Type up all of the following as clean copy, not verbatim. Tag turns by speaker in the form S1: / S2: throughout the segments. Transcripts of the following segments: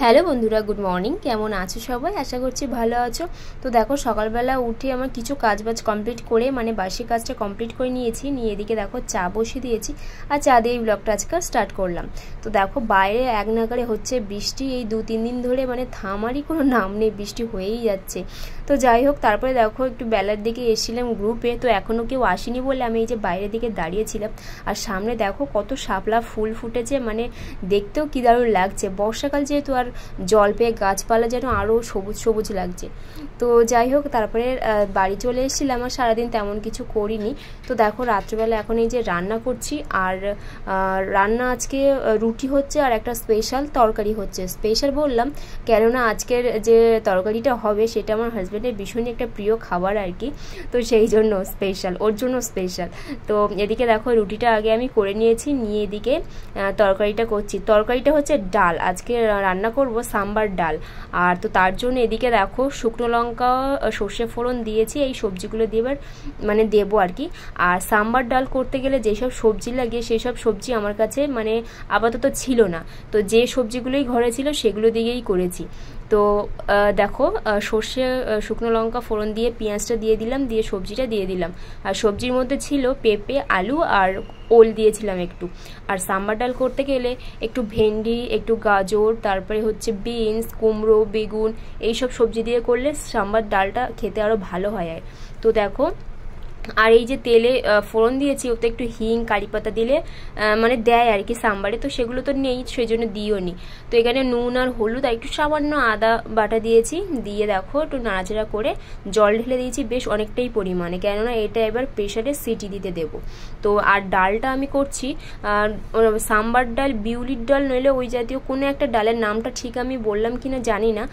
S1: Hello বন্ধুরা, good morning. কেমন আছো সবাই? আশা করছি ভালো আছো। তো দেখো, সকালবেলা উঠে আমার কিছু কাজবাজ কমপ্লিট করে বাসি কাজটা কমপ্লিট করে নিয়েছি। নিয়ে এদিকে দেখো চা বসিয়ে দিয়েছি, আর চা দিয়ে এই ব্লগটা আজকে স্টার্ট করলাম। তো দেখো বাইরে এক নাগাড়ে হচ্ছে বৃষ্টি, এই 2-3 দিন ধরে থামারই কোনো নাম নেই, বৃষ্টি হয়েই যাচ্ছে। তো যাই হোক, তারপরে দেখো একটু বেলার দিকে এসেছিলাম গ্রুপে, তো এখনও কেউ আসেনি বলে আমি এই যে বাইরের দিকে দাঁড়িয়েছিলাম। আর সামনে দেখো কত শাপলা ফুল ফুটেছে, দেখতেও কি দারুণ লাগছে। বর্ষাকাল যেহেতু, আর জল পেয়ে গাছপালা যেন আরও সবুজ সবুজ লাগছে। তো যাই হোক, তারপরে বাড়ি চলে এসেছিলাম, আর সারাদিন তেমন কিছু করিনি। তো দেখো রাত্রিবেলা এখন এই যে রান্না করছি, আর রান্না আজকে রুটি হচ্ছে আর একটা স্পেশাল তরকারি হচ্ছে। স্পেশাল বললাম কেননা আজকের যে তরকারিটা হবে সেটা আমার হাজব্যান্ডের ভীষণই একটা প্রিয় খাবার আর কি, তো সেই জন্য স্পেশাল, ওর জন্য স্পেশাল। তো এদিকে দেখো রুটিটা আগে আমি করে নিয়েছি, নিয়ে এদিকে তরকারিটা করছি। তরকারিটা হচ্ছে ডাল, আজকে রান্না করব সাম্বার ডাল। আর তো তার জন্য এদিকে দেখো শুকনো লঙ্কা সর্ষে ফোড়ন দিয়েছি, এই সবজিগুলো দিয়ে এবার দেবো আর কি। আর সাম্বার ডাল করতে গেলে যেসব সবজি লাগে সেই সব সবজি আমার কাছে আপাতত ছিল না, তো যে সবজিগুলোই ঘরে ছিল সেগুলো দিয়েই করেছি। তো দেখো সর্ষে শুকনো লঙ্কা ফোড়ন দিয়ে পেঁয়াজটা দিয়ে দিলাম, দিয়ে সবজিটা দিয়ে দিলাম। আর সবজির মধ্যে ছিল পেঁপে, আলু আর ওল দিয়েছিলাম একটু। আর সাম্বার ডাল করতে গেলে একটু ভেন্ডি, একটু গাজর, তারপরে হচ্ছে বিনস, কুমড়ো, বেগুন, এইসব সবজি দিয়ে করলে সাম্বার ডালটা খেতে আরও ভালো হয়। তো দেখো, আর এই যে তেলে ফোড়ন দিয়েছি, ওতে একটু হিং কারি পাতা দিলে দেয় আর কি সাম্বারে, তো সেগুলো তো নেই, সেই জন্য দিও নি। তো এখানে নুন আর হলুদ আর একটু সামান্য আদা বাটা দিয়েছি, দিয়ে দেখো একটু নাড়াচাড়া করে জল ঢেলে দিয়েছি বেশ অনেকটাই পরিমাণে, কেননা এটা এবার প্রেশারে সিটি দিতে দেবো। তো আর ডালটা আমি করছি সাম্বার ডাল, বিউলির ডাল নইলে ওই জাতীয় কোনো একটা ডালের নামটা ঠিক আমি বললাম কিনা জানি না,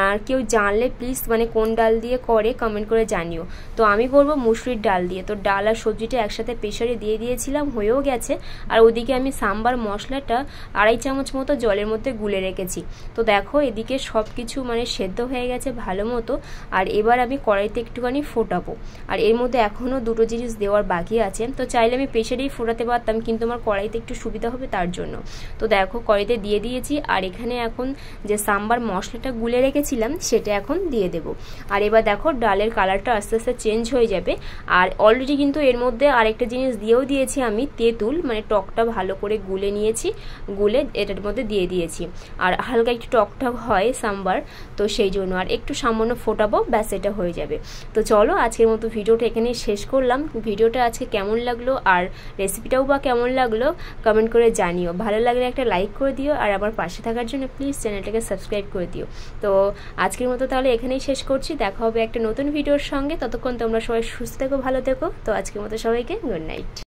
S1: আর কেউ জানলে প্লিজ কোন ডাল দিয়ে করে কমেন্ট করে জানিও। তো আমি করবো মুসুরির ডাল দিয়ে। তো ডাল আর সবজিটা একসাথে প্রেসারে দিয়ে দিয়েছিলাম, হয়েও গেছে। আর ওদিকে আমি সাম্বার মশলাটা 2.5 চামচ মতো জলের মধ্যে গুলে রেখেছি। তো দেখো এদিকে সব কিছু সেদ্ধ হয়ে গেছে ভালো মতো। আর এবার আমি কড়াইতে একটুখানি ফোটাবো, আর এর মধ্যে এখনও দুটো জিনিস দেওয়ার বাকি আছে। তো চাইলে আমি প্রেসারেই ফোটাতে পারতাম, কিন্তু আমার কড়াইতে একটু সুবিধা হবে তার জন্য। তো দেখো কড়াইতে দিয়ে দিয়েছি, আর এখানে এখন যে সাম্বার মশলাটা গুলে রেখেছিলাম সেটা এখন দিয়ে দেব। আর এবার দেখো ডালের কালারটা আস্তে আস্তে চেঞ্জ হয়ে যাবে। আর অলরেডি কিন্তু এর মধ্যে আরেকটা জিনিস দিয়েও দিয়েছি আমি, তেঁতুল, টকটা ভালো করে গুলে নিয়েছি, গুলে এটার মধ্যে দিয়ে দিয়েছি। আর হালকা একটু টকটক হয় সাম্বার, তো সেই জন্য আর একটু সামান্য ফোটাবো, ব্যাস এটা হয়ে যাবে। তো চলো আজকের মতো ভিডিওটা এখানেই শেষ করলাম। ভিডিওটা আজকে কেমন লাগলো আর রেসিপিটাও বা কেমন লাগলো কমেন্ট করে জানিও। ভালো লাগলে একটা লাইক করে দিও, আর আমার পাশে থাকার জন্য প্লিজ চ্যানেলটাকে সাবস্ক্রাইব করে দিও। তো আজকের মতো তাহলে এখানেই শেষ করছি, দেখা হবে একটা নতুন ভিডিওর সঙ্গে। ততক্ষণ তোমরা সবাই সুস্থ থেকো, ভালো থেকো। তো আজকের মতো সবাইকে গুড নাইট।